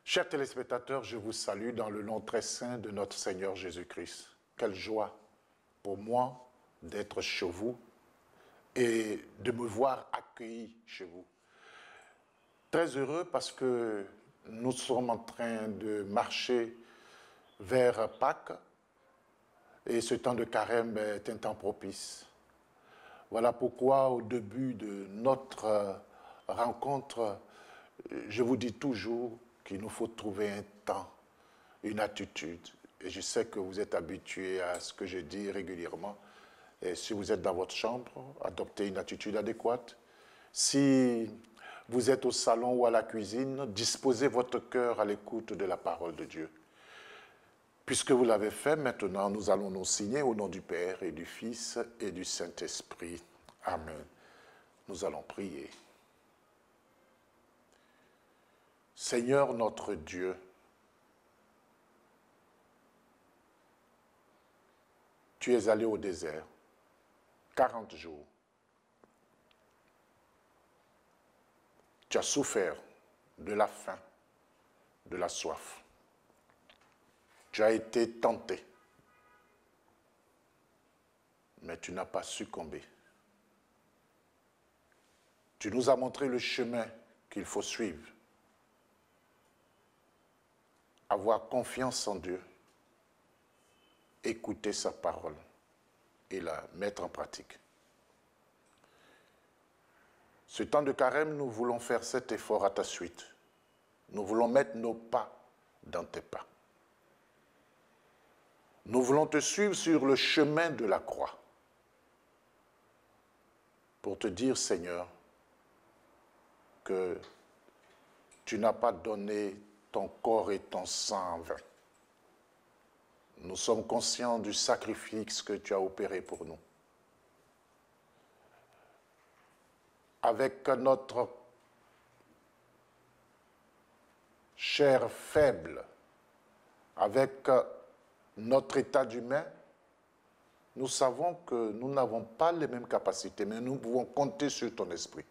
Chers téléspectateurs, je vous salue dans le nom très saint de notre Seigneur Jésus-Christ. Quelle joie pour moi d'être chez vous et de me voir accueilli chez vous. Très heureux parce que nous sommes en train de marcher vers Pâques et ce temps de carême est un temps propice. Voilà pourquoi au début de notre rencontre, je vous dis toujours qu'il nous faut trouver un temps, une attitude. Et je sais que vous êtes habitués à ce que je dis régulièrement. Et si vous êtes dans votre chambre, adoptez une attitude adéquate. Si vous êtes au salon ou à la cuisine, disposez votre cœur à l'écoute de la parole de Dieu. Puisque vous l'avez fait, maintenant nous allons nous signer au nom du Père et du Fils et du Saint-Esprit. Amen. Nous allons prier. Seigneur notre Dieu, tu es allé au désert, 40 jours. Tu as souffert de la faim, de la soif. Tu as été tenté, mais tu n'as pas succombé. Tu nous as montré le chemin qu'il faut suivre. Avoir confiance en Dieu, écouter sa parole et la mettre en pratique. Ce temps de carême, nous voulons faire cet effort à ta suite. Nous voulons mettre nos pas dans tes pas. Nous voulons te suivre sur le chemin de la croix pour te dire, Seigneur, que tu n'as pas donné ton corps et ton sang en vain. Nous sommes conscients du sacrifice que tu as opéré pour nous. Avec notre chair faible, avec notre état d'humain, nous savons que nous n'avons pas les mêmes capacités, mais nous pouvons compter sur ton esprit.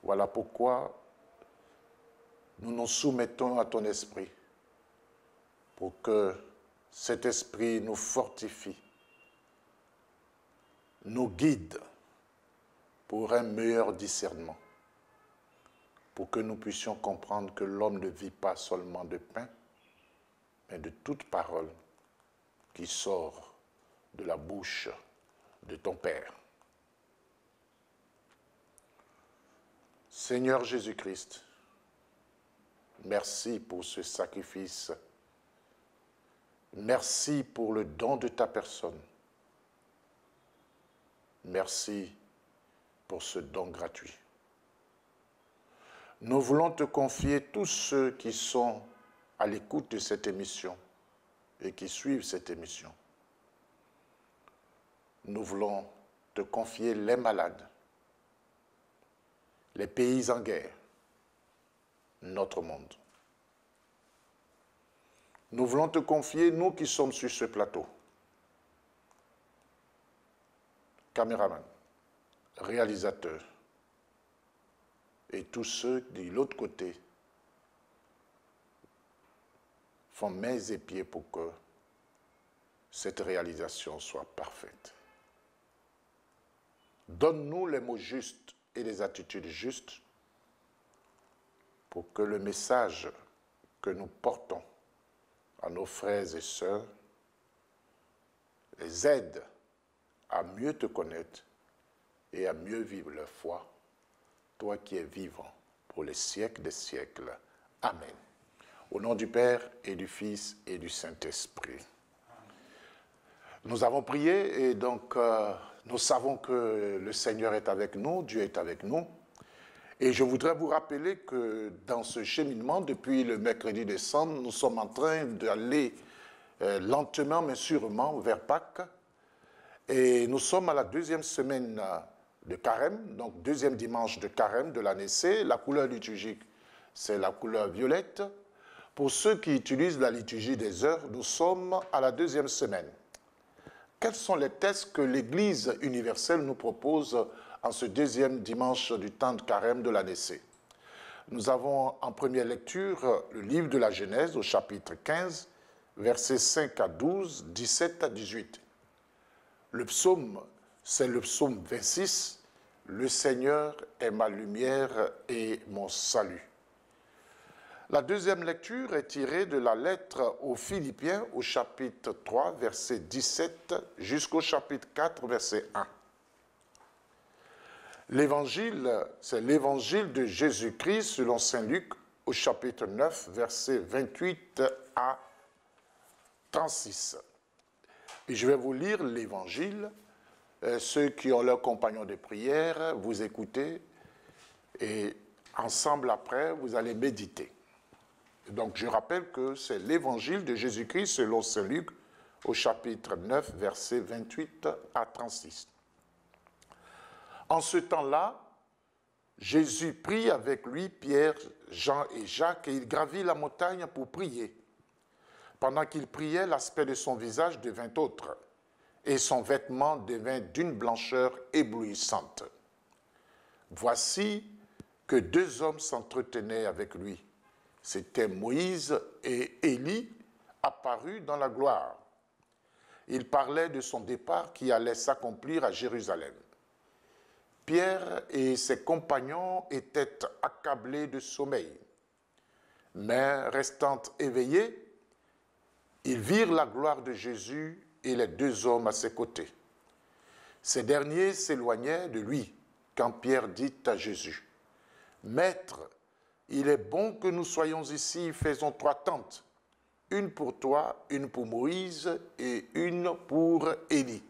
Voilà pourquoi nous nous soumettons à ton esprit, pour que cet esprit nous fortifie, nous guide pour un meilleur discernement, pour que nous puissions comprendre que l'homme ne vit pas seulement de pain, mais de toute parole qui sort de la bouche de ton Père. Seigneur Jésus-Christ, merci pour ce sacrifice. Merci pour le don de ta personne. Merci pour ce don gratuit. Nous voulons te confier tous ceux qui sont à l'écoute de cette émission et qui suivent cette émission. Nous voulons te confier les malades, les pays en guerre, notre monde. Nous voulons te confier, nous qui sommes sur ce plateau, caméraman, réalisateurs, et tous ceux de l'autre côté font mains et pieds pour que cette réalisation soit parfaite. Donne-nous les mots justes et les attitudes justes pour que le message que nous portons à nos frères et sœurs les aide à mieux te connaître et à mieux vivre leur foi, toi qui es vivant pour les siècles des siècles. Amen. Au nom du Père et du Fils et du Saint-Esprit. Nous avons prié et donc nous savons que le Seigneur est avec nous, Dieu est avec nous. Et je voudrais vous rappeler que dans ce cheminement, depuis le mercredi décembre, nous sommes en train d'aller lentement mais sûrement vers Pâques. Et nous sommes à la deuxième semaine de carême, donc deuxième dimanche de carême de l'année C. La couleur liturgique, c'est la couleur violette. Pour ceux qui utilisent la liturgie des heures, nous sommes à la deuxième semaine. Quels sont les textes que l'Église universelle nous propose en ce deuxième dimanche du temps de carême de l'année C? Nous avons en première lecture le livre de la Genèse au chapitre 15, versets 5 à 12, 17 à 18. Le psaume, c'est le psaume 26, « Le Seigneur est ma lumière et mon salut ». La deuxième lecture est tirée de la lettre aux Philippiens au chapitre 3, verset 17 jusqu'au chapitre 4, verset 1. L'évangile, c'est l'évangile de Jésus-Christ selon saint Luc au chapitre 9, versets 28 à 36. Et je vais vous lire l'évangile. Ceux qui ont leurs compagnons de prière, vous écoutez et ensemble après, vous allez méditer. Donc je rappelle que c'est l'évangile de Jésus-Christ selon saint Luc au chapitre 9, versets 28 à 36. En ce temps-là, Jésus prit avec lui Pierre, Jean et Jacques et il gravit la montagne pour prier. Pendant qu'il priait, l'aspect de son visage devint autre et son vêtement devint d'une blancheur éblouissante. Voici que deux hommes s'entretenaient avec lui. C'étaient Moïse et Élie, apparus dans la gloire. Ils parlaient de son départ qui allait s'accomplir à Jérusalem. Pierre et ses compagnons étaient accablés de sommeil. Mais restant éveillés, ils virent la gloire de Jésus et les deux hommes à ses côtés. Ces derniers s'éloignaient de lui quand Pierre dit à Jésus, « Maître, il est bon que nous soyons ici, faisons 3 tentes, une pour toi, une pour Moïse et une pour Élie. »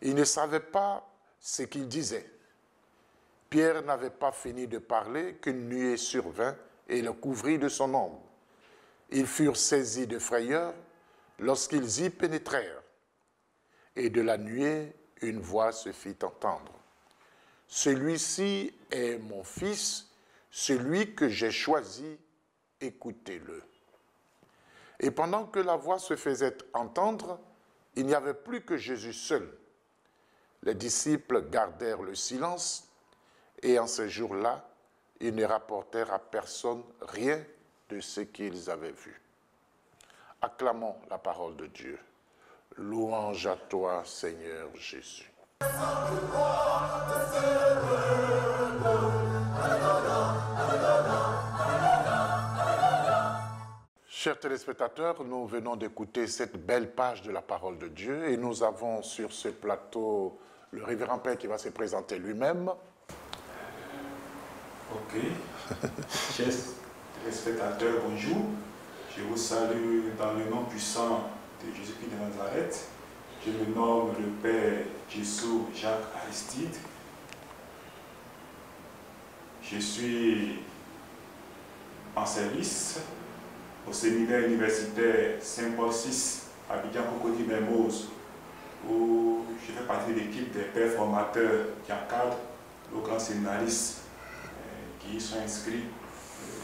Ils ne savaient pas ce qu'il disait. Pierre n'avait pas fini de parler qu'une nuée survint et le couvrit de son ombre. Ils furent saisis de frayeur lorsqu'ils y pénétrèrent. Et de la nuée, une voix se fit entendre. « Celui-ci est mon fils, celui que j'ai choisi, écoutez-le. » Et pendant que la voix se faisait entendre, il n'y avait plus que Jésus seul. Les disciples gardèrent le silence et en ces jours-là, ils ne rapportèrent à personne rien de ce qu'ils avaient vu. Acclamons la parole de Dieu. Louange à toi, Seigneur Jésus. Chers téléspectateurs, nous venons d'écouter cette belle page de la parole de Dieu et nous avons sur ce plateau le révérend Père qui va se présenter lui-même. Ok. Chers téléspectateurs, bonjour. Je vous salue dans le nom puissant de Jésus-Christ de Nazareth. Je me nomme le Père Jésus Jacques Aristide. Je suis en service au séminaire universitaire Saint-Paul VI à Abidjan-Cocody-Mermoz, où je fais partie de l'équipe des pères formateurs qui encadrent nos grands séminaristes qui y sont inscrits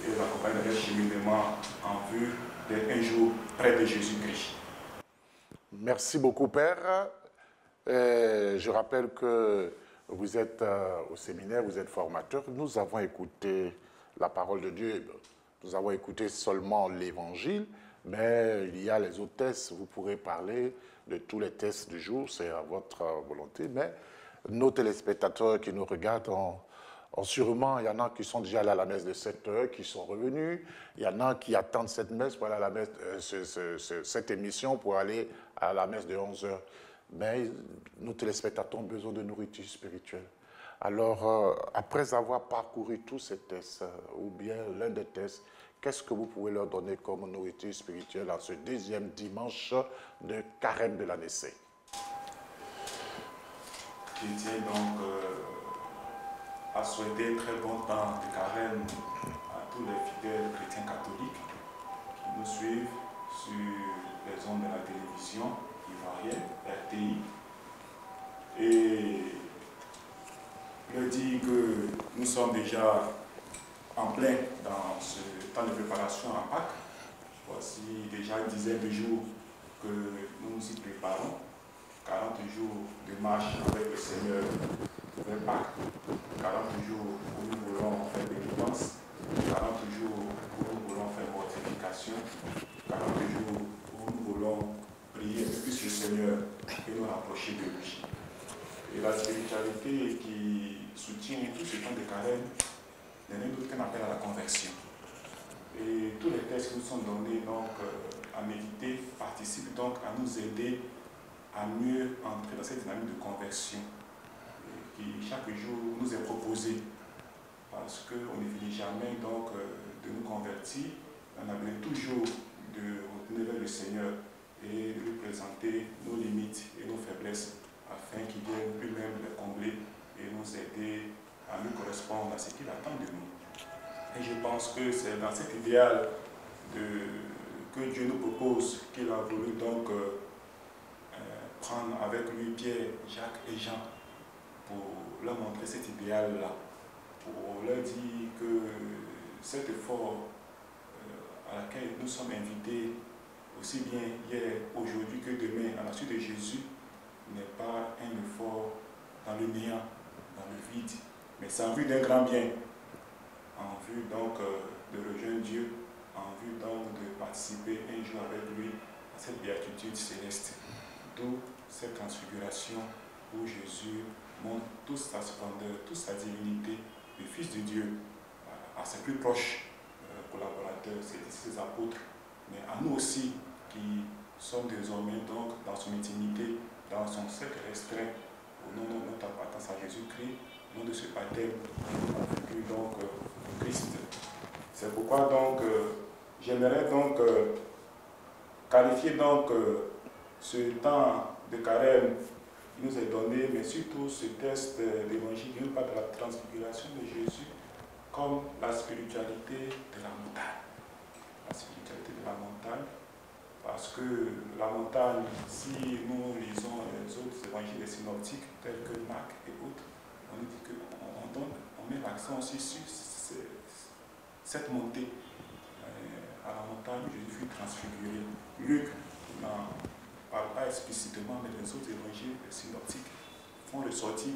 et les accompagnent dans leur cheminement en vue d'être un jour près de Jésus-Christ. Merci beaucoup, Père. Je rappelle que vous êtes au séminaire, vous êtes formateur. Nous avons écouté la parole de Dieu. Nous avons écouté seulement l'évangile, mais il y a les autres tests. Vous pourrez parler de tous les tests du jour, c'est à votre volonté. Mais nos téléspectateurs qui nous regardent sûrement, il y en a qui sont déjà allés à la messe de 7 heures, qui sont revenus. Il y en a qui attendent cette messe pour aller à la messe, cette émission pour aller à la messe de 11 heures. Mais nos téléspectateurs ont besoin de nourriture spirituelle. Alors, après avoir parcouru tous ces tests, ou bien l'un des tests, qu'est-ce que vous pouvez leur donner comme nourriture spirituelle en ce deuxième dimanche de carême de l'année C? Je tiens donc à souhaiter très bon temps de carême à tous les fidèles chrétiens catholiques qui nous suivent sur les ondes de la télévision ivoirienne, RTI, et leur dire que nous sommes déjà en plein dans ce temps de préparation à Pâques. Voici déjà une dizaine de jours que nous nous y préparons. 40 jours de marche avec le Seigneur vers Pâques. 40 jours où nous voulons faire pénitence transfiguration, 40 jours où nous voulons prier un peu plus le Seigneur et nous rapprocher de lui. Et la spiritualité qui soutient tout ce temps de carême n'est rien d'autre qu'un appel à la conversion. Et tous les textes qui nous sont donnés donc, à méditer participent donc à nous aider à mieux entrer dans cette dynamique de conversion qui chaque jour nous est proposée. Parce qu'on ne finit jamais donc, de nous convertir, on a besoin toujours de retenir vers le Seigneur et de lui présenter nos limites et nos faiblesses afin qu'il vienne lui-même les combler et nous aider à mieux correspondre à ce qu'il attend de nous. Et je pense que c'est dans cet idéal que Dieu nous propose qu'il a voulu donc prendre avec lui Pierre, Jacques et Jean pour leur montrer cet idéal-là, pour leur dire que cet effort à laquelle nous sommes invités aussi bien hier, aujourd'hui que demain, à la suite de Jésus, n'est pas un effort dans le néant, dans le vide, mais c'est en vue d'un grand bien, en vue donc de rejoindre Dieu, en vue donc de participer un jour avec lui à cette béatitude céleste. D'où cette transfiguration où Jésus montre toute sa splendeur, toute sa divinité, le Fils de Dieu, à ses plus proches collaborateurs, ses apôtres, mais à nous aussi qui sommes désormais donc dans son intimité, dans son cercle restreint, au nom de notre appartenance à Jésus-Christ, au nom de ce baptême, avec donc Christ. C'est pourquoi donc j'aimerais donc qualifier donc ce temps de carême qui nous est donné, mais surtout ce texte d'évangile qui nous parle de la transfiguration de Jésus comme la spiritualité de la montagne. La spiritualité de la montagne, parce que la montagne, si nous lisons les autres évangiles des synoptiques, tels que Marc et autres, on nous dit qu'on met l'accent aussi sur cette montée. À la montagne, Jésus fut transfiguré. Luc n'en parle pas explicitement, mais les autres évangiles synoptiques font ressortir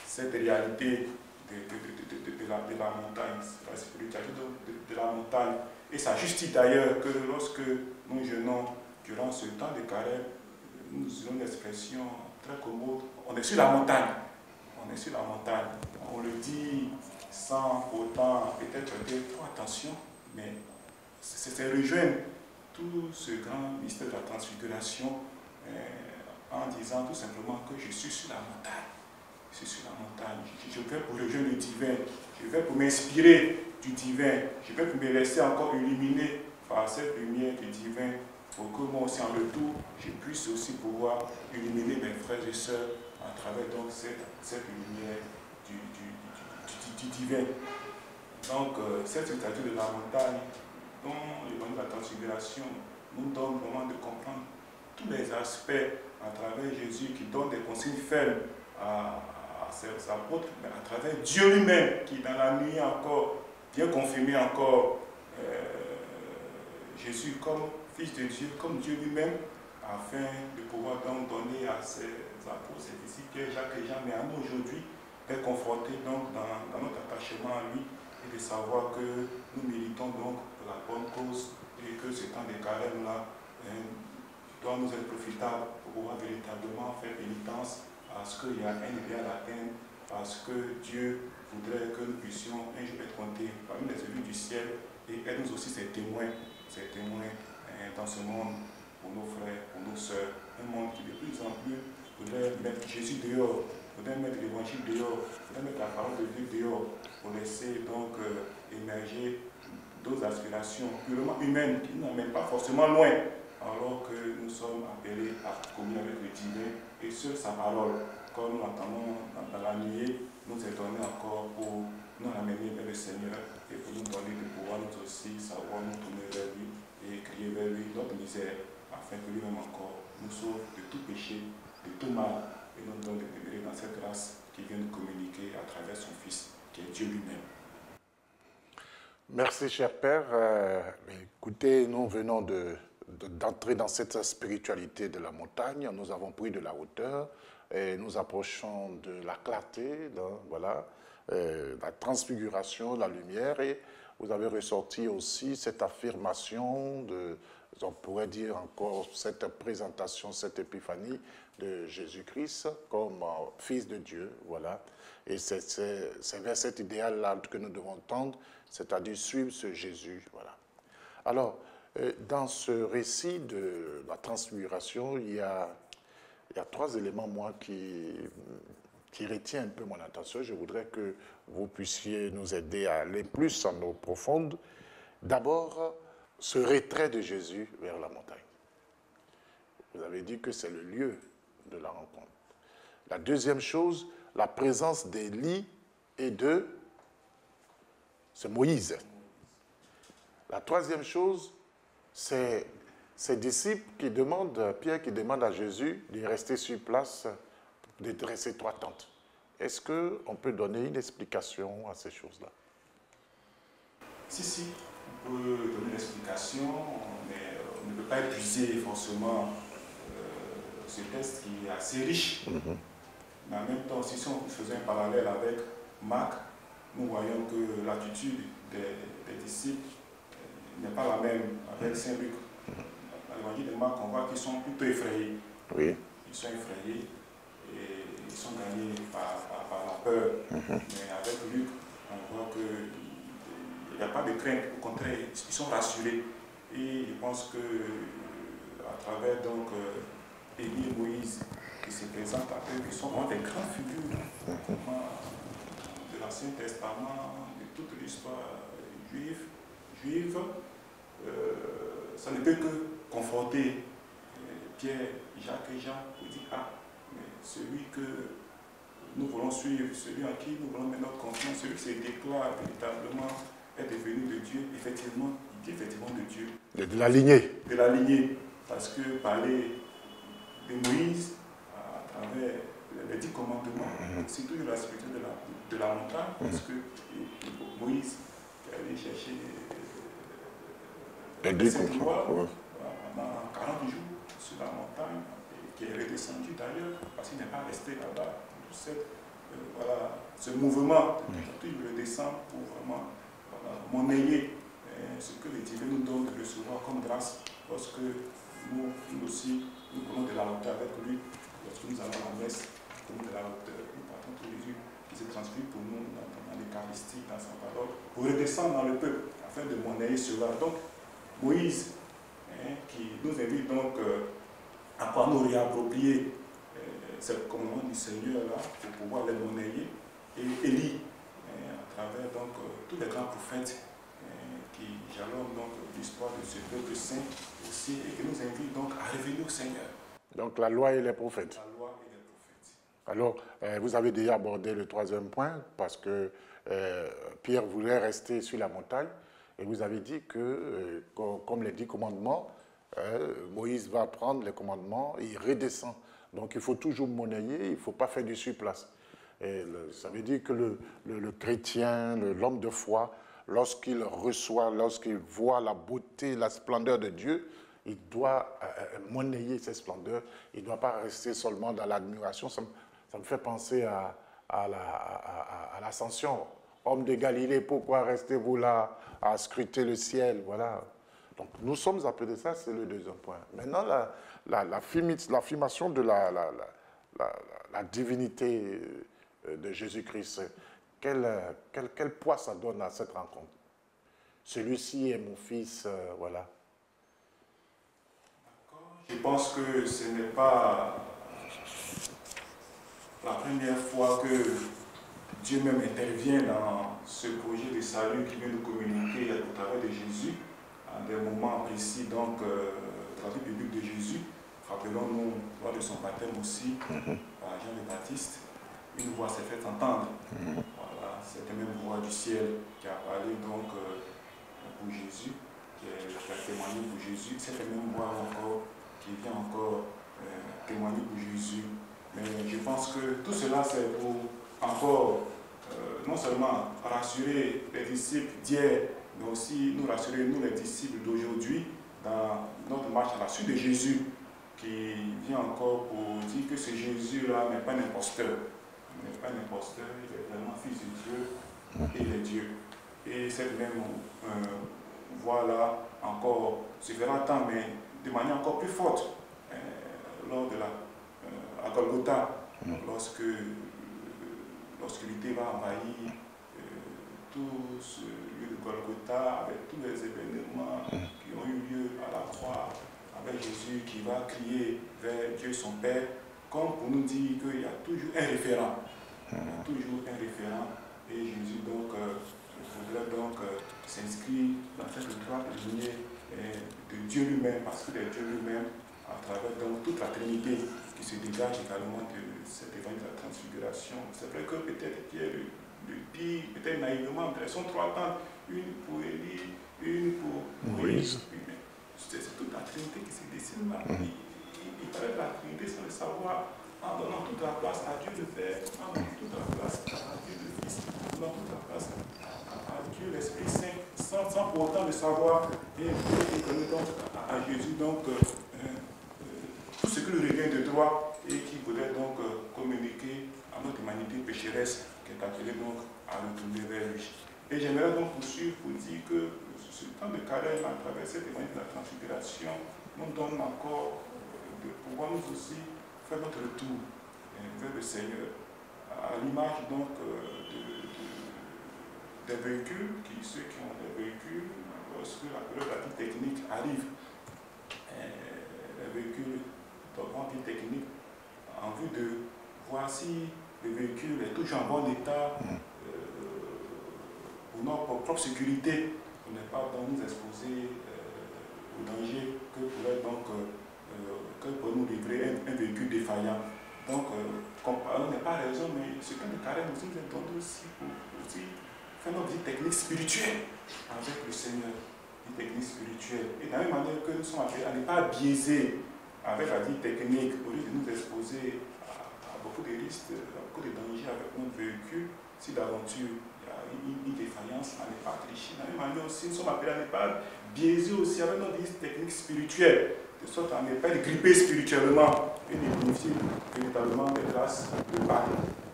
cette réalité de la montagne, la spiritualité de la montagne. Et ça justifie d'ailleurs que lorsque nous jeûnons durant ce temps de carême, nous utilisons une expression très commode, on est sur la montagne. On est sur la montagne. On le dit sans autant peut-être faire trop attention, mais c'est rejoindre tout ce grand mystère de la transfiguration en disant tout simplement que je suis sur la montagne. Je suis sur la montagne. Je vais pour rejoindre le divin. Je vais pour m'inspirer du divin. Je vais pour me laisser encore illuminer par cette lumière du divin pour que moi aussi en retour, je puisse aussi pouvoir illuminer mes frères et sœurs à travers donc cette lumière du divin. Donc, cette situation de la montagne, dont l'évangile de la transfiguration nous donne vraiment de comprendre tous les aspects à travers Jésus qui donne des consignes fermes à ses apôtres, mais à travers Dieu lui-même qui dans la nuit encore vient confirmer encore Jésus comme Fils de Dieu, comme Dieu lui-même, afin de pouvoir donc donner à ses apôtres, ses disciples, Pierre, Jacques et Jean, mais à nous aujourd'hui, d'être confrontés donc dans notre attachement à lui et de savoir que nous militons donc pour la bonne cause et que ce temps de carême-là doit nous être profitable pour pouvoir véritablement faire pénitence à ce qu'il y a un idéal à atteindre, parce que Dieu voudrait que nous puissions un jour être comptés parmi les élus du ciel et être nous aussi ses témoins dans ce monde pour nos frères, pour nos sœurs. Un monde qui de plus en plus voudrait mettre Jésus dehors, voudrait mettre l'évangile dehors, voudrait mettre la parole de Dieu dehors pour laisser donc émerger d'autres aspirations purement humaines qui ne nous amènent pas forcément loin, alors que nous sommes appelés à communier avec le divin et sur sa parole, comme nous l'entendons dans la nuée, nous est donné encore pour nous amener vers le Seigneur et pour nous donner de pouvoir nous aussi savoir nous tourner vers lui et crier vers lui notre misère, afin que lui-même encore nous sauve de tout péché, de tout mal, et nous donne de demeurer dans cette grâce qui vient nous communiquer à travers son Fils, qui est Dieu lui-même. Merci, cher Père. Écoutez, nous venons d'entrer dans cette spiritualité de la montagne. Nous avons pris de la hauteur et nous approchons de la clarté, voilà, la transfiguration, la lumière. Et vous avez ressorti aussi cette affirmation on pourrait dire encore cette présentation, cette épiphanie de Jésus-Christ comme Fils de Dieu, voilà. Et c'est vers cet idéal-là que nous devons tendre, c'est-à-dire suivre ce Jésus, voilà. Alors, dans ce récit de la transfiguration, il y a 3 éléments, moi, qui retient un peu mon attention. Je voudrais que vous puissiez nous aider à aller plus en eau profonde. D'abord, ce retrait de Jésus vers la montagne. Vous avez dit que c'est le lieu de la rencontre. La deuxième chose, la présence d'Élie et c'est Moïse. La troisième chose, c'est ces disciples qui demandent, Pierre qui demande à Jésus de rester sur place, de dresser 3 tentes. Est-ce qu'on peut donner une explication à ces choses-là? Si, on peut donner une explication, mais on ne peut pas épuiser forcément ce texte qui est assez riche. Mais en même temps, si on faisait un parallèle avec Marc, nous voyons que l'attitude des disciples n'est pas la même avec Saint-Luc. Dans l'évangile de Marc, on voit qu'ils sont plutôt effrayés. Oui. Ils sont effrayés et ils sont gagnés par la peur. Mais avec Luc, on voit qu'il n'y a pas de crainte. Au contraire, ils sont rassurés. Et je pense qu'à travers donc Élie et Moïse qui se présentent à eux, qui sont vraiment des grandes figures de l'Ancien Testament, de toute l'histoire juive, ça ne peut que conforter Pierre, Jacques et Jean pour dire mais celui que nous voulons suivre, celui en qui nous voulons mettre notre confiance, celui qui se déclare véritablement est devenu de Dieu, effectivement, il dit effectivement de Dieu. De la lignée. De la lignée. Parce que parler de Moïse à travers les 10 commandements, c'est toujours la spiritualité de la montagne, parce que Moïse est allé chercher les 7 lois pendant 40 jours sur la montagne, et qui est redescendu d'ailleurs, parce qu'il n'est pas resté là-bas. Ce mouvement, il redescend pour vraiment monnayer ce que le divin nous donne de recevoir comme grâce, lorsque nous aussi, nous prenons de la hauteur avec lui, lorsque nous allons à la messe, nous prenons de la hauteur, nous partons tous les yeux qui se transfère pour nous dans l'Eucharistie, dans sa parole, pour redescendre dans le peuple, afin de monnayer cela. Donc, Moïse, qui nous invite donc à pouvoir nous réapproprier ces commandements du Seigneur là, pour pouvoir les monnayer, et Élie, à travers donc tous les grands prophètes qui jalonnent donc l'histoire de ce peuple saint aussi, et qui nous invitent donc à revenir au Seigneur. Donc la loi et les prophètes. La loi et les prophètes. Alors, vous avez déjà abordé le 3e point, parce que Pierre voulait rester sur la montagne, et vous avez dit que, comme les 10 commandements, Moïse va prendre les commandements et il redescend. Donc il faut toujours monnayer, il ne faut pas faire du surplace. Et ça veut dire que le chrétien, l'homme de foi, lorsqu'il reçoit, lorsqu'il voit la beauté, la splendeur de Dieu, il doit monnayer ces splendeurs. Il ne doit pas rester seulement dans l'admiration. Ça me fait penser à l'ascension. Homme de Galilée, pourquoi restez-vous là à scruter le ciel? Voilà. Donc nous sommes appelés, ça c'est le 2e point. Maintenant, l'affirmation de la divinité de Jésus-Christ, quel poids ça donne à cette rencontre? Celui-ci est mon fils, voilà. Je pense que ce n'est pas la première fois que Dieu même intervient dans ce projet de salut qui vient nous communiquer au travers de Jésus, à des moments précis donc de la vie publique de Jésus. Rappelons-nous lors de son baptême aussi, par Jean le Baptiste, une voix s'est faite entendre. Voilà, cette même voix du ciel qui a parlé donc pour Jésus, qui a témoigné pour Jésus, cette même voix encore qui vient encore témoigner pour Jésus. Mais je pense que tout cela c'est pour encore non seulement rassurer les disciples d'hier, mais aussi nous rassurer, nous les disciples d'aujourd'hui, dans notre marche à la suite de Jésus, qui vient encore pour dire que ce Jésus-là n'est pas un imposteur. Il n'est pas un imposteur, il est vraiment fils de Dieu et il est Dieu. Et cette même voie-là encore se fera entendre, mais de manière encore plus forte lors de à Golgotha, lorsque l'obscurité va envahir tout ce lieu de Golgotha avec tous les événements qui ont eu lieu à la croix, avec Jésus qui va crier vers Dieu son Père, comme pour nous dire qu'il y a toujours un référent. Il y a toujours un référent. Et Jésus donc voudrait donc s'inscrire dans cette droite lignée de Dieu lui-même, parce que c'est Dieu lui-même, à travers donc toute la Trinité qui se dégage également de cet évangile de la transfiguration. C'est vrai que peut-être Pierre le dit, peut-être naïvement, elles sont trois tantes, une pour Élie, une pour Moïse. C'est toute la Trinité qui se dessine là. Il paraît que la Trinité sans le savoir, en donnant toute la place à Dieu le Père, en donnant toute la place à Dieu le Fils, en donnant toute la place à Dieu l'Esprit Saint, sans pour autant le savoir, et donner donc à Jésus donc tout ce que le revient de droit et qui voudrait donc communiquer à notre humanité pécheresse qui est appelée donc à retourner vers lui. Et j'aimerais donc poursuivre pour dire que ce temps de carême à travers cette évangile de la transfiguration nous donne encore de pouvoir nous aussi faire notre retour vers le Seigneur, à l'image donc des véhicules, ceux qui ont des véhicules, lorsque la période de la vie technique arrive, les véhicules devront vie technique en vue de voir si le véhicule est toujours en bon état pour notre propre sécurité, pour ne pas donc nous exposer au danger que pourrait donc que pour nous livrer un véhicule défaillant. Donc, on n'est pas raison, mais ce que nous carême aussi nous entendons aussi pour aussi faire notre vie technique spirituelle avec le Seigneur, vie technique spirituelle. Et de la même manière que nous sommes appelés à ne pas biaiser avec la vie technique, au lieu de nous exposer à beaucoup de risques, à beaucoup de dangers avec notre véhicule, si d'aventure il y a une défaillance, à ne pas tricher. De la même manière aussi, nous sommes appelés à ne pas biaiser aussi avec notre vie technique spirituelle, de sorte à ne pas être grippé spirituellement et de bénéficier véritablement des grâces de Pâques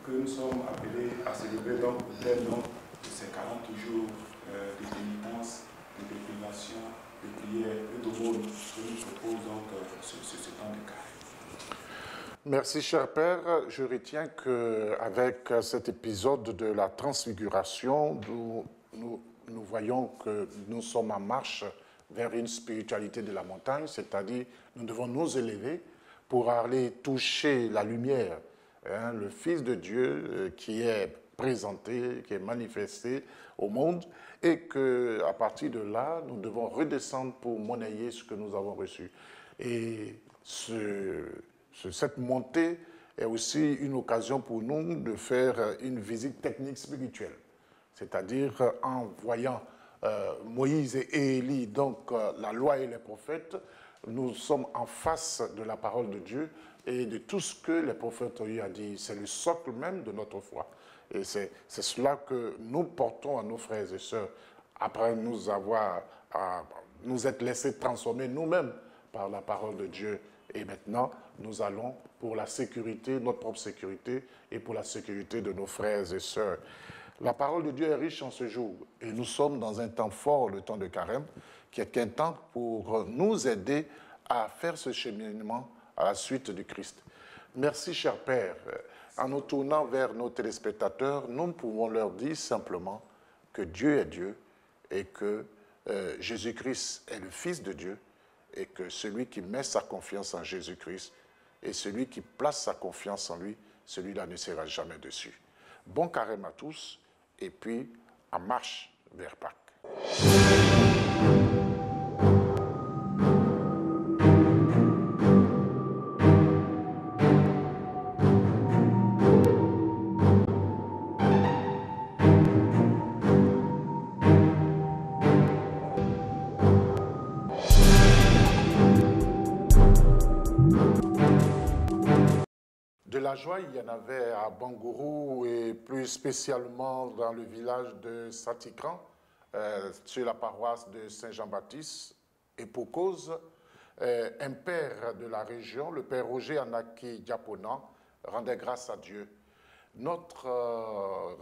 que nous sommes appelés à célébrer donc au terme de ces 40 jours de pénitence, de déprimation, de prière et d'aumône que nous propose donc ce temps de carême. Merci, cher Père. Je retiens qu'avec cet épisode de la transfiguration, nous voyons que nous sommes en marche vers une spiritualité de la montagne, c'est-à-dire nous devons nous élever pour aller toucher la lumière, le Fils de Dieu qui est présenté, qui est manifesté au monde, et qu'à partir de là, nous devons redescendre pour monnayer ce que nous avons reçu. Et cette montée est aussi une occasion pour nous de faire une visite technique spirituelle, c'est-à-dire en voyant Moïse et Élie, donc la loi et les prophètes, nous sommes en face de la parole de Dieu et de tout ce que les prophètes ont eu à dire. C'est le socle même de notre foi. Et c'est cela que nous portons à nos frères et sœurs, après nous être laissés transformer nous-mêmes par la parole de Dieu. Et maintenant, nous allons pour la sécurité, notre propre sécurité, et pour la sécurité de nos frères et sœurs. La parole de Dieu est riche en ce jour, et nous sommes dans un temps fort, le temps de carême, qui est un temps pour nous aider à faire ce cheminement à la suite du Christ. Merci, cher Père. En nous tournant vers nos téléspectateurs, nous pouvons leur dire simplement que Dieu est Dieu et que Jésus-Christ est le Fils de Dieu et que celui qui met sa confiance en Jésus-Christ et celui qui place sa confiance en lui, celui-là ne sera jamais déçu. Bon carême à tous et puis en marche vers Pâques. De la joie, il y en avait à Bangourou et plus spécialement dans le village de Satikran, sur la paroisse de Saint-Jean-Baptiste. Et pour cause, un père de la région, le père Roger Anaki Diaponan, rendait grâce à Dieu. Notre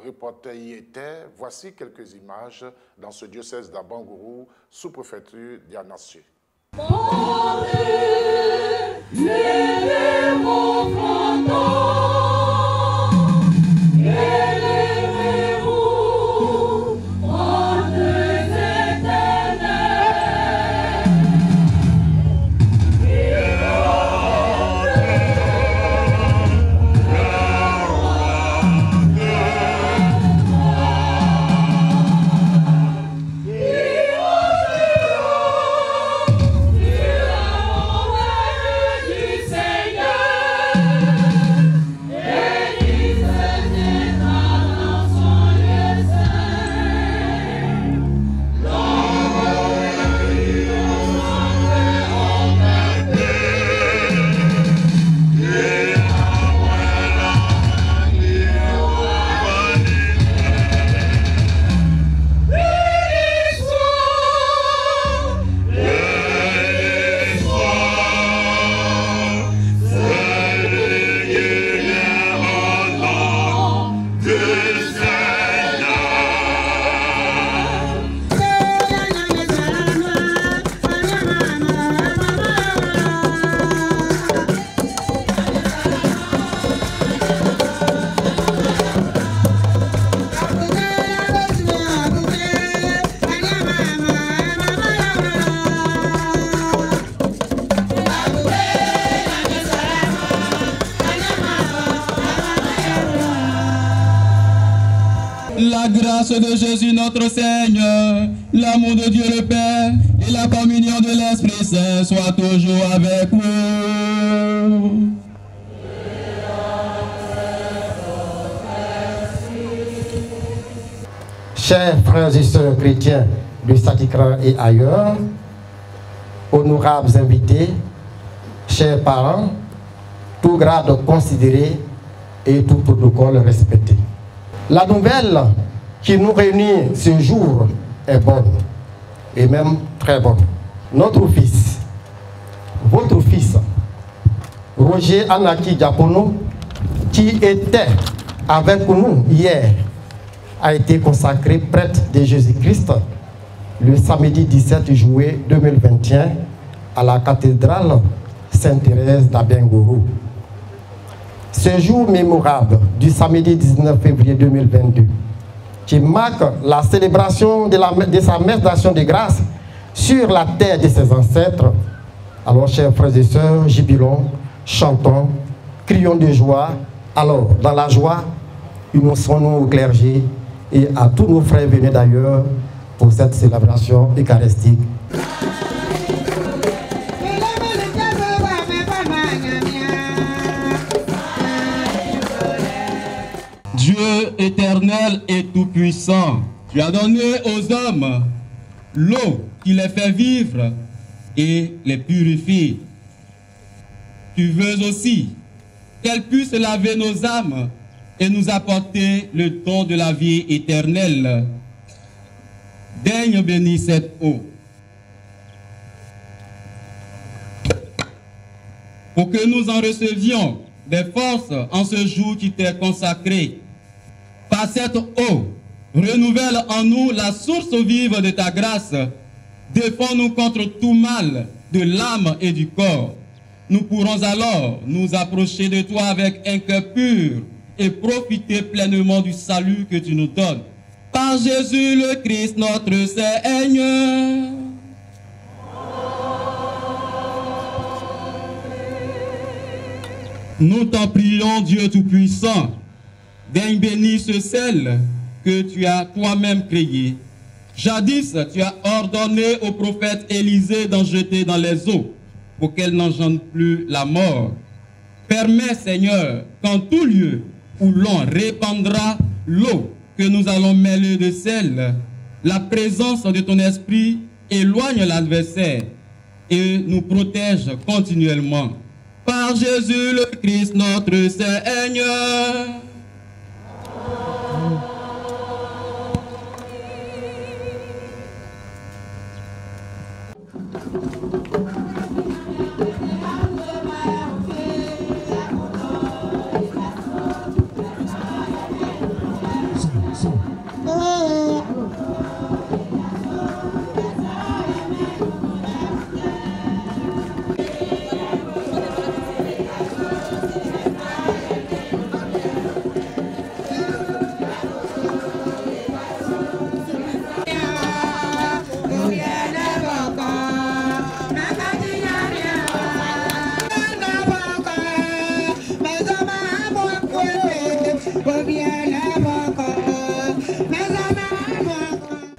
reporter y était. Voici quelques images dans ce diocèse d'Abangourou, sous-préfecture d'Yanassé. La grâce de Jésus notre Seigneur, l'amour de Dieu le Père et la communion de l'Esprit Saint soient toujours avec nous. Chers frères et sœurs chrétiens du Sacré-Cœur et ailleurs, honorables invités, chers parents, tout grade considéré et tout protocole respecté. La nouvelle qui nous réunit ce jour est bonne, et même très bonne. Notre fils, votre fils, Roger Anaki Diapono, qui était avec nous hier, a été consacré prêtre de Jésus-Christ le samedi 17 juillet 2021 à la cathédrale Sainte-Thérèse d'Abangourou. Ce jour mémorable du samedi 19 février 2022, qui marque la célébration de sa messe d'action de grâce sur la terre de ses ancêtres. Alors, chers frères et sœurs, jubilons, chantons, crions de joie. Alors, dans la joie, unissons-nous au clergé et à tous nos frères venus d'ailleurs pour cette célébration eucharistique. Dieu éternel et tout-puissant, tu as donné aux hommes l'eau qui les fait vivre et les purifie. Tu veux aussi qu'elle puisse laver nos âmes et nous apporter le don de la vie éternelle. Daigne bénir cette eau pour que nous en recevions des forces en ce jour qui t'est consacré. Par cette eau, renouvelle en nous la source vive de ta grâce. Défends-nous contre tout mal de l'âme et du corps. Nous pourrons alors nous approcher de toi avec un cœur pur et profiter pleinement du salut que tu nous donnes. Par Jésus le Christ, notre Seigneur. Nous t'en prions, Dieu Tout-Puissant, daigne bénir ce sel que tu as toi-même créé. Jadis, tu as ordonné au prophète Élisée d'en jeter dans les eaux pour qu'elle n'engendre plus la mort. Permets, Seigneur, qu'en tout lieu où l'on répandra l'eau que nous allons mêler de sel, la présence de ton esprit éloigne l'adversaire et nous protège continuellement. Par Jésus le Christ, notre Seigneur.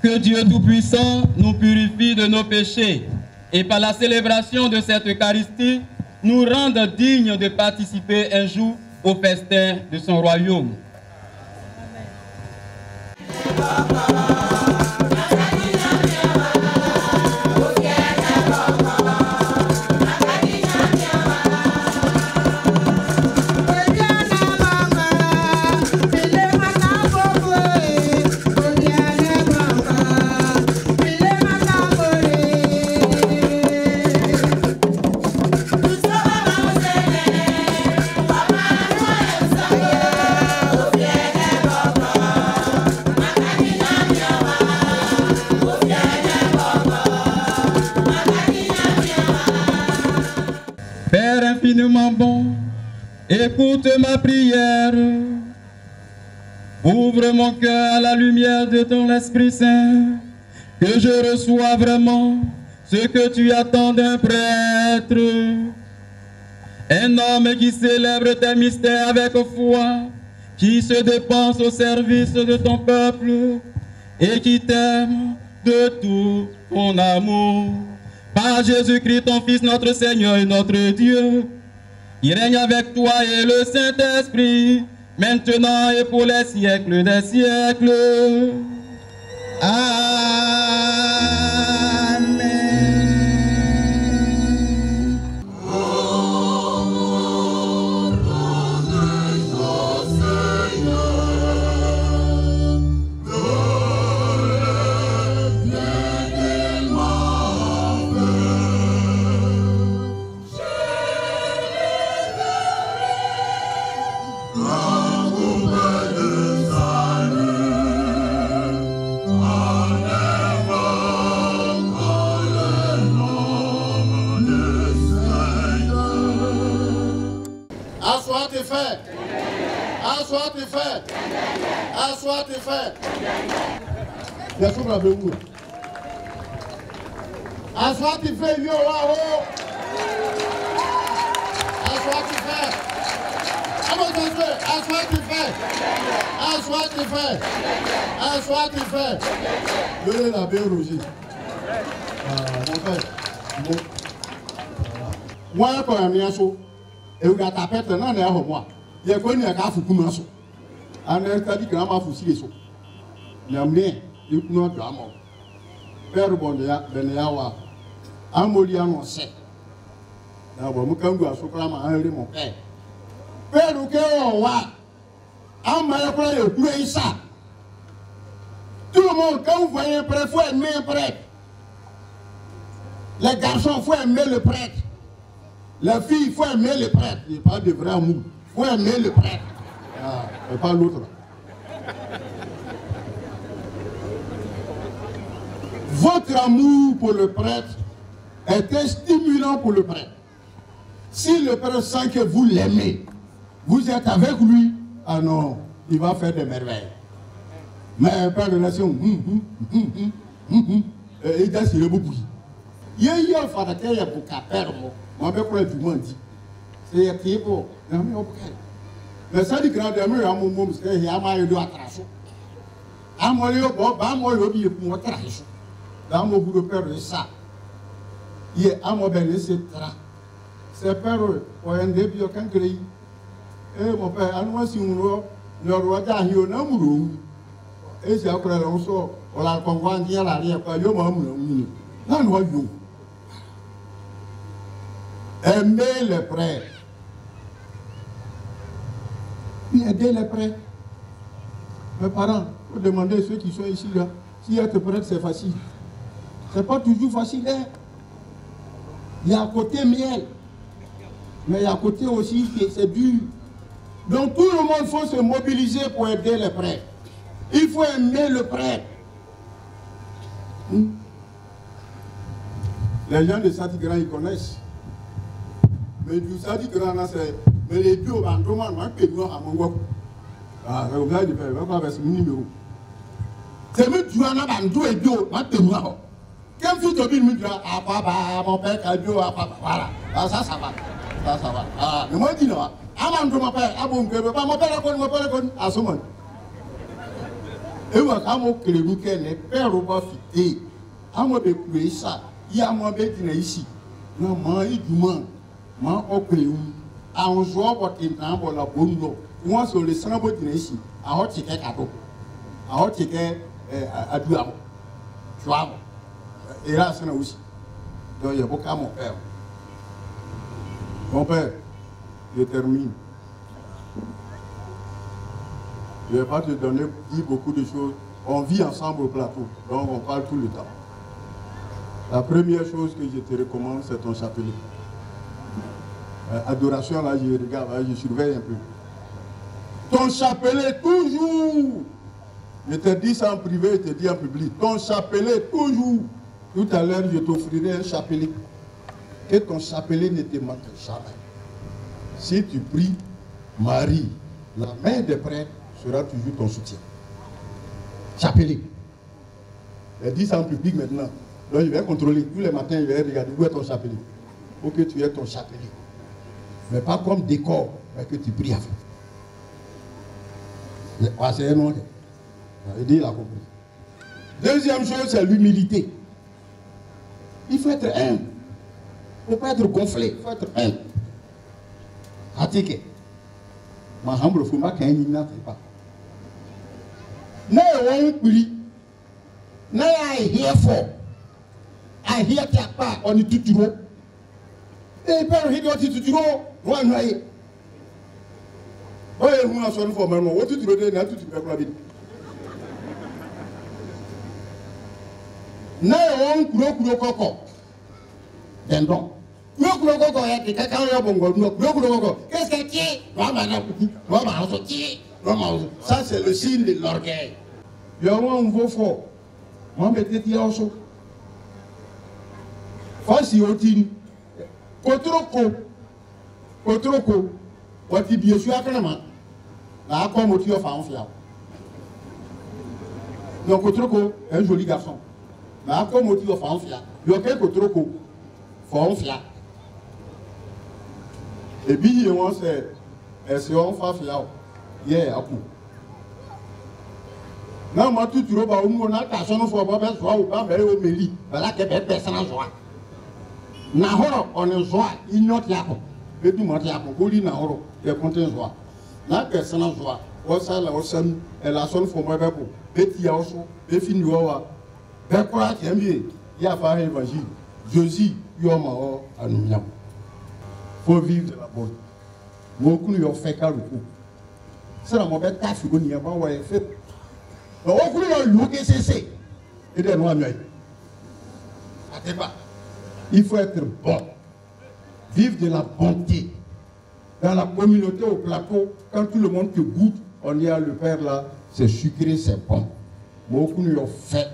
Que Dieu Tout-Puissant nous purifie de nos péchés et par la célébration de cette Eucharistie, nous rende dignes de participer un jour au festin de son royaume. Père infiniment bon, écoute ma prière. Ouvre mon cœur à la lumière de ton Esprit Saint, que je reçois vraiment ce que tu attends d'un prêtre. Un homme qui célèbre tes mystères avec foi, qui se dépense au service de ton peuple et qui t'aime de tout ton amour. Par Jésus-Christ, ton Fils, notre Seigneur et notre Dieu, qui règne avec toi et le Saint-Esprit, maintenant et pour les siècles des siècles. Amen. Assois tes frères. Assois tes frères. Assois tes frères. Assois tes frères. Yo, waouh. Assois tes frères. Assois tes frères. Assois tes frères. Assois tes frères. Donnez la belle Roger. Mon frère. Moi, quand je suis et vous avez tapé un an moi. Il y a connu un cas pour commencer. Un an dit que la m'a foutu les sauts. Il y a bien, il y a un drame. Père Bondia, Benéawa, un molia non sait. D'abord, je suis mon père. Père, vous avez un malade, vous avez ça. Tout le monde, quand vous voyez un prêtre, il faut aimer un prêtre. Les garçons, il faut aimer le prêtre. Les filles, il faut aimer le prêtre. Il n'y a pas de vrai amour. Il faut aimer le prêtre. Et pas l'autre. Votre amour pour le prêtre est un stimulant pour le prêtre. Si le prêtre sent que vous l'aimez, vous êtes avec lui, ah non, il va faire des merveilles. Mais un père de nation, il a sur le bout. Il y a un fanatique qui a beaucoup à perdre. Moi, je vais vous dire. C'est un peu bon. Mais ça dit que dans le monde, il y a un peu de attraction. Il y a un peu de attraction. Dans mon bout de père de ça, il y a un peu de tra. C'est père, pour un début, aucun crédit. Et mon père, à nous, si on le roi d'Ahio, non, nous. Et c'est après on sort, on la comprend dire la rien, pas yo, moi, non, nous, aimer les prêtres. Puis aider les prêtres. Mes parents, vous demandez ceux qui sont ici là, si être prêtre c'est facile. C'est pas toujours facile, hein? Il y a un côté miel, mais il y a un côté aussi que c'est dur. Donc tout le monde faut se mobiliser pour aider les prêtres. Il faut aimer le prêtre. Les gens de Sati-Grand, ils connaissent. Mais du Sati-Grand, c'est... Mais les deux, on va payer à mon gars. Ah, vous allez faire, on va faire ce numéro. C'est même tu en as un deux et deux, on va payer. Quand tu te dis, ah papa, mon père, cadio, ah papa, voilà. Ah, ça va. Ça va. Ah, mais moi, je dis non. Ah, mon père, ah bon, mon père, mon père, ah, ce moment. Et moi, quand mon clébou, les pères au bas fité, ah, moi, je vais ça. Il y a moi, je vais ici. Non, moi, il du monde. Moi, au clébou. Ah, on joue à votre temps pour la bonne eau. Moi, sur le sang, je vais ici. Ah, on tient cadeau. Ah, on tient à du amour. Tu vois. Et là, c'est aussi. Donc, il y a beaucoup à mon père. Mon père, je termine. Je ne vais pas te dire beaucoup de choses. On vit ensemble au plateau, donc on parle tout le temps. La première chose que je te recommande, c'est ton chapelet. Adoration, là, je regarde, là, je surveille un peu. Ton chapelet, toujours. Je te dis ça en privé, je te dis en public. Ton chapelet, toujours. Tout à l'heure, je t'offrirai un chapelet. Que ton chapelet ne te manque jamais. Si tu pries, Marie, la mère des prêtres, sera toujours ton soutien. Chapelet. Je dis ça en public maintenant. Donc je vais contrôler. Tous les matins, je vais regarder où est ton chapelet. Pour que tu aies ton chapelet. Mais pas comme décor, mais que tu pries avec. C'est un nom. Je dis, il a compris. Deuxième chose, c'est l'humilité. Il faut être humble. Il ne faut pas être gonflé. Il faut être humble. Attique. Ma chambre, il ne faut pas qu'il y ait une pas. No one pray. Now I hear for. I hear tapa on the tuturo. Eh, pero he got it tuturo. One way. Oh, who has one for my mom? What did you do? Not to be now one kuro koko. Then don't. Kuro koko ya ki kaka ya bongo. Kuro koko. Qu'est-ce que tu es? Maman aussi qui? Ça c'est le signe de l'orgueil. Il y a un nouveau fort. Moi, je vais te dire aussi. Face au tin. Kotroko. What if you are a la comme tu as fait en fiable. Donc, Kotroko est un joli garçon. La comme tu as fait en fiable. Il y a quelques Kotroko. Faut en fiable. Et puis, il y a c'est on fait fiable. Yeah, à coup. Non, moi, tout le monde, on a ta sonne, faut pas faire joie ou pas, mais au méli. Voilà que personne n'a joie. Nahoro, on est joie, il n'y a pas. Et tout le monde a compris, Nahoro, il est content de joie. La personne n'a joie. On s'en la sonne, et la sonne, faut pas faire pour. Petit yaoso, et fin du hawa. Ben, quoi, qui aime bien, il y a pas l'évangile. Jésus, il y a mort à nous. Il faut vivre de la bonne. Beaucoup lui ont fait qu'à le coup. C'est la mauvaise tâche, il n'y a pas fait. Il faut être bon. Vivre de la bonté. Dans la communauté au plateau, quand tout le monde te goûte, on dit à le père là, c'est sucré, c'est bon. Beaucoup nous ont fait.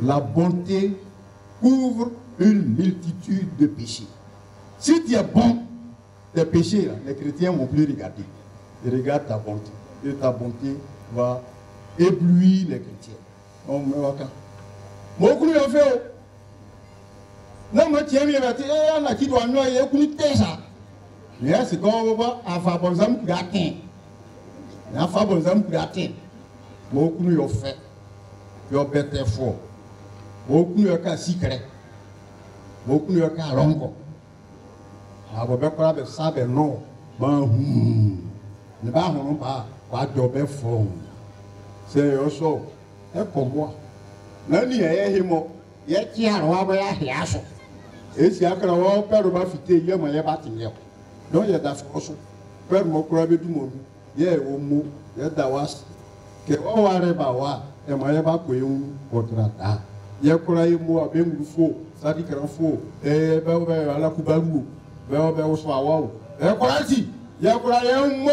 La bonté couvre une multitude de péchés. Si tu es bon, tes péchés, là, les chrétiens ne vont plus regarder. Ils regardent ta bonté. Et ta bonté va éblouir les chrétiens. Beaucoup l'ont fait. Non, mais tiens, il y a qui doit nous écouter ça. Mais c'est comme on va avoir bon exemple pour atteindre. Il y a bon exemple pour atteindre. Beaucoup l'ont fait. Ils ont bêté fort. Beaucoup l'ont fait secret. Beaucoup l'ont fait longo. Alors, on va faire ça, ben non. Ne pas pas. C'est aussi pour moi. Même si il y a un mot, il y a qui a un et si après on perd ma fité, il y a moyen de bâtir. Donc il y a des choses. Père mon croix du monde. Il y a un mot, il y a dawas. Que on va rebawa, et moyen pas que un contrat. Il y a quoi un mot à bien le faux, ça dit qu'il en faut. Et ben on va à la Kubalu, ben on va au soir. Et quoi dit? Il y a quoi un mot.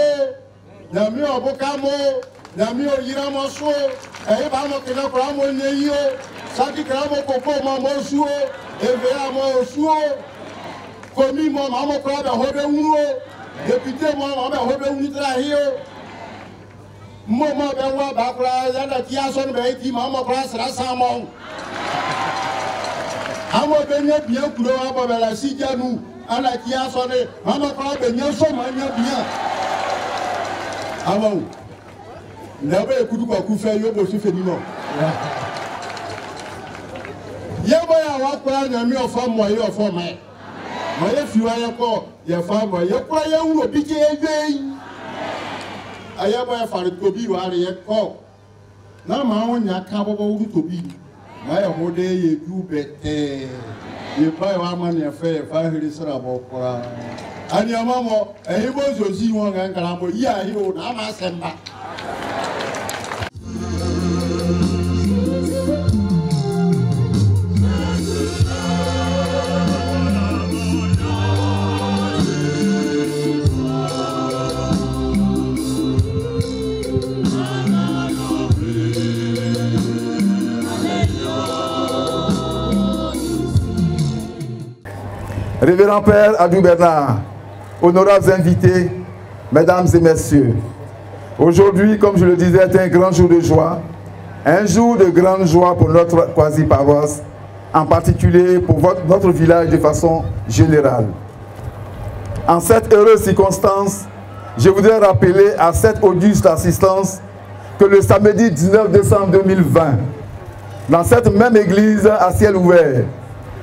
Yami obokamo, yami oyiramo so, ba mo kena kwa mo neyo, saki kra mo koko mo suo, eve amo suo, komi mo mamo kwa ba hobe unwo, député mo ba hobe unitra hiyo. Momo Bewa Bakra, Yana Tiason Beti, Mama Pras Rasamon. Amo Benya Bien Kulo Ababela Sijanu, Ana Tiasone, Mama Pras Benya Somania Bien. Amo. Never could go Kufa Yobo Sifenimo. Yabaya Wakwa and me of farm while you're for me. My if you are your farmer, your prayer will be gay. I am a father to be while you call. Now, my own capable to be. My whole day you do better. You buy one money affair, 500 about. And your mamma, and he was your Z one and Calambo. Yeah, he would have asked him back. Révérend Père Adou Bernard, honorables invités, mesdames et messieurs, aujourd'hui, comme je le disais, est un grand jour de joie, un jour de grande joie pour notre quasi-paroisse, en particulier pour notre village de façon générale. En cette heureuse circonstance, je voudrais rappeler à cette auguste assistance que le samedi 19 décembre 2020, dans cette même église à ciel ouvert,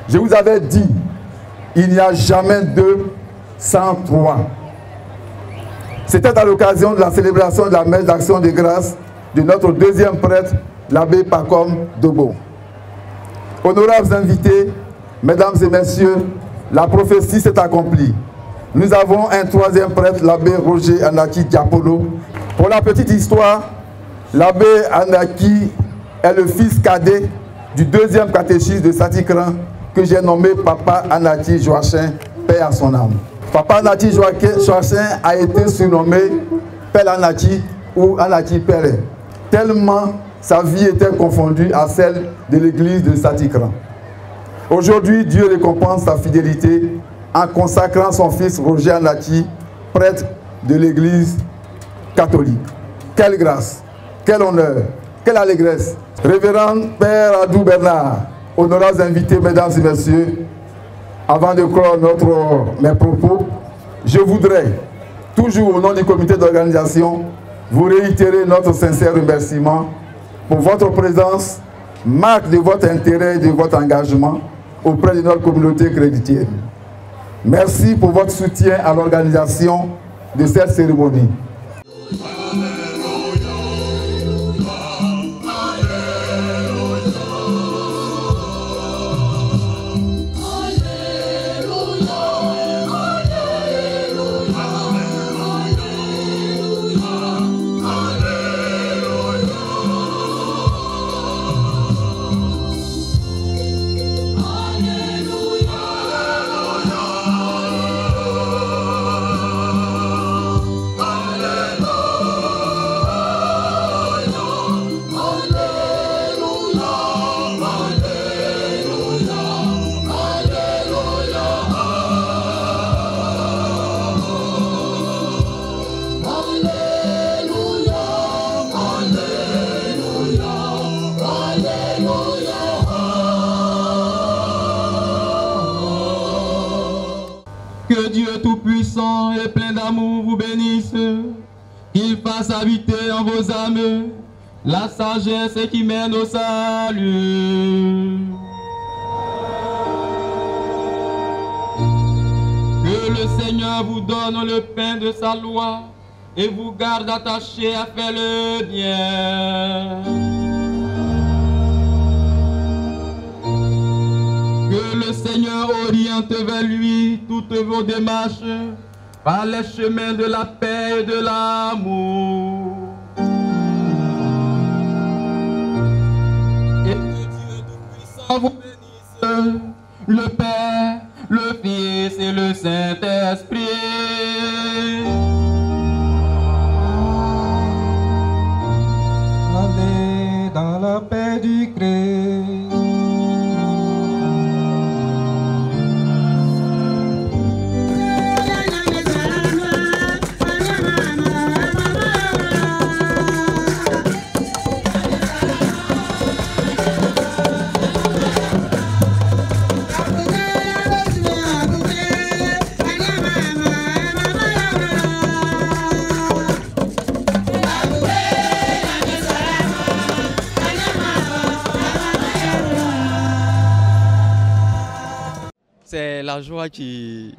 je vous avais dit: il n'y a jamais deux sans trois. C'était à l'occasion de la célébration de la messe d'action de grâce de notre deuxième prêtre, l'abbé Pacom Dobo. Honorables invités, mesdames et messieurs, la prophétie s'est accomplie. Nous avons un troisième prêtre, l'abbé Roger Anaki Diapolo. Pour la petite histoire, l'abbé Anaki est le fils cadet du deuxième catéchisme de Satikran, que j'ai nommé Papa Anaki Joachim, paix à son âme. Papa Anaki Joachim a été surnommé Père Anaki ou Anaki Père, tellement sa vie était confondue à celle de l'église de Satikran. Aujourd'hui, Dieu récompense sa fidélité en consacrant son fils Roger Anaki, prêtre de l'église catholique. Quelle grâce, quel honneur, quelle allégresse. Révérend Père Adou Bernard, honorables invités, mesdames et messieurs, avant de clore mes propos, je voudrais, toujours au nom du comité d'organisation, vous réitérer notre sincère remerciement pour votre présence, marque de votre intérêt et de votre engagement auprès de notre communauté chrétienne. Merci pour votre soutien à l'organisation de cette cérémonie. Que Dieu Tout-Puissant et plein d'amour vous bénisse, qu'il fasse habiter en vos âmes la sagesse qui mène au salut. Que le Seigneur vous donne le pain de sa loi et vous garde attachés à faire le bien. Que le Seigneur oriente vers lui toutes vos démarches par les chemins de la paix et de l'amour. Et que Dieu Tout-Puissant vous bénisse, le Père, le Fils et le Saint-Esprit. Allez dans la paix du Christ. c'est la joie qui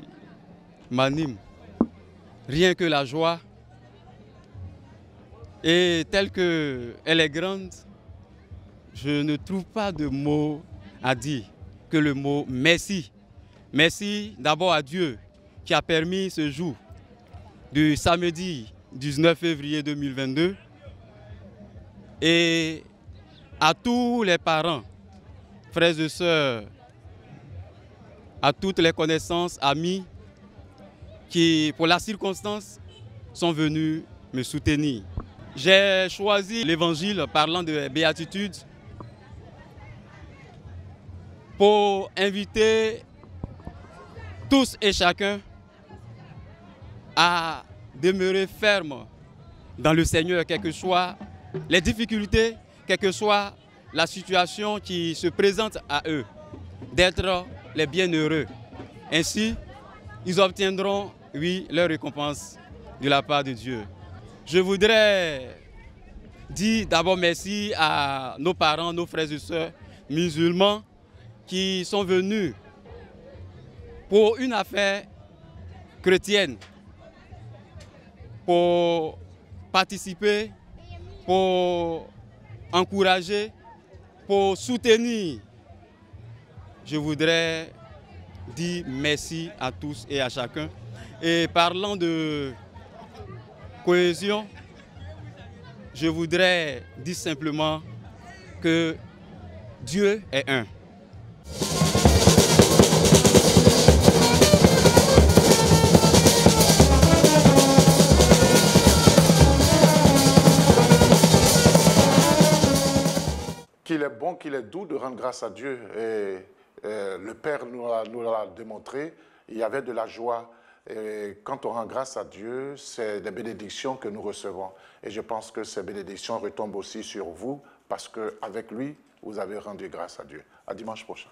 m'anime. Rien que la joie. Et telle qu'elle est grande, je ne trouve pas de mots à dire que le mot merci. Merci d'abord à Dieu qui a permis ce jour du samedi 19 février 2022 et à tous les parents, frères et sœurs, à toutes les connaissances, amis qui, pour la circonstance, sont venus me soutenir. J'ai choisi l'évangile parlant de béatitude pour inviter tous et chacun à demeurer ferme dans le Seigneur, quelles que soient les difficultés, quelle que soit la situation qui se présente à eux, d'être les bienheureux. Ainsi, ils obtiendront, oui, leur récompense de la part de Dieu. Je voudrais dire d'abord merci à nos parents, nos frères et sœurs musulmans qui sont venus pour une affaire chrétienne, pour participer, pour encourager, pour soutenir. Je voudrais dire merci à tous et à chacun. Et parlant de cohésion, je voudrais dire simplement que Dieu est un. Qu'il est bon, qu'il est doux de rendre grâce à Dieu. Et le Père nous l'a démontré, il y avait de la joie. Et quand on rend grâce à Dieu, c'est des bénédictions que nous recevons. Et je pense que ces bénédictions retombent aussi sur vous, parce qu'avec lui, vous avez rendu grâce à Dieu. À dimanche prochain.